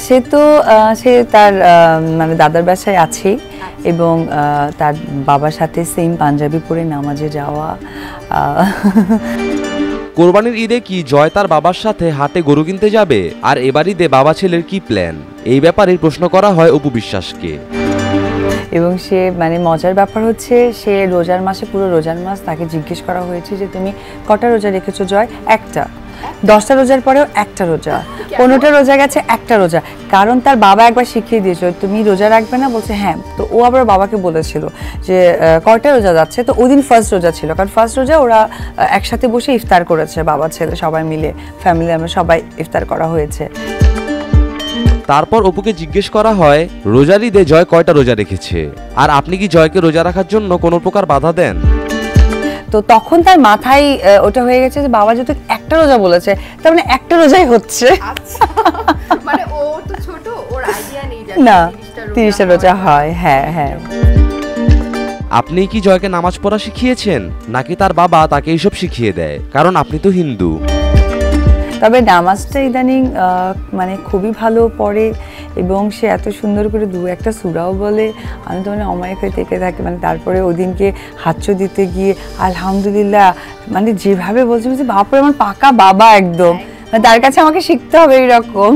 সে তো সে তার মানে দাদার বাসায় আছে এবং তার বাবার সাথে সেম পাঞ্জাবি পরে নামাজে যাওয়া। কোরবানির ঈদে কি জয় তার বাবার সাথে হাটে গরু কিনতে যাবে? আর এবার ঈদে বাবা ছেলের কি প্ল্যান? এই ব্যাপারে প্রশ্ন করা হয় অপু বিশ্বাসকে। এবং সে মানে মজার ব্যাপার হচ্ছে সে রোজার মাসে পুরো রোজার মাস তাকে জিজ্ঞেস করা হয়েছে যে তুমি কটা রোজা রেখেছো জয়? একটা। 10টা রোজার পরেও একটা রোজা, 15টা রোজা গেছে একটা রোজা, কারণ তার বাবা একবার শিখিয়ে দিয়েছিল তুমি রোজা রাখবে না, বলছে হ্যাঁ। তো ও আবার বাবাকে বলেছিল যে কয়টা রোজা যাচ্ছে, তো ওই দিন ফার্স্ট রোজা ছিল, কারণ ফার্স্ট রোজা ওরা একসাথে বসে ইফতার করেছে, বাবা ছেলে সবাই মিলে, ফ্যামিলি আমরা সবাই ইফতার করা হয়েছে। তারপর অপুকে জিজ্ঞেস করা হয় রোজার ঈদে জয় কয়টা রোজা রেখেছে, আর আপনি কি জয়কে রোজা রাখার জন্য কোনো প্রকার বাধা দেন? তো তখন তার মাথায় ওটা হয়ে গেছে যে বাবা যেহেতু একটা রোজা বলেছে তার মানে একটা রোজাই হচ্ছে। মানে ও তো ছোট, ওর আইডিয়া নেই না 30টা রোজা হয়। হ্যাঁ হ্যাঁ। আপনি কি জয়কে নামাজ পড়া শিখিয়েছেন, নাকি তার বাবা তাকে এইসব শিখিয়ে দেয়? কারণ আপনি তো হিন্দু। তবে নামাজটা ইদানিং মানে খুবই ভালো পড়ে এবং সে এত সুন্দর করে দু একটা সূরাও বলে, আমি তো মানে অমায়িক হয়ে থেকে থাকি। মানে তারপরে ওই দিনকে হাচ্য দিতে গিয়ে আলহামদুলিল্লাহ মানে যেভাবে বলছে বাপরে আমার পাকা বাবা একদম, মানে তার কাছে আমাকে শিখতে হবে এইরকম।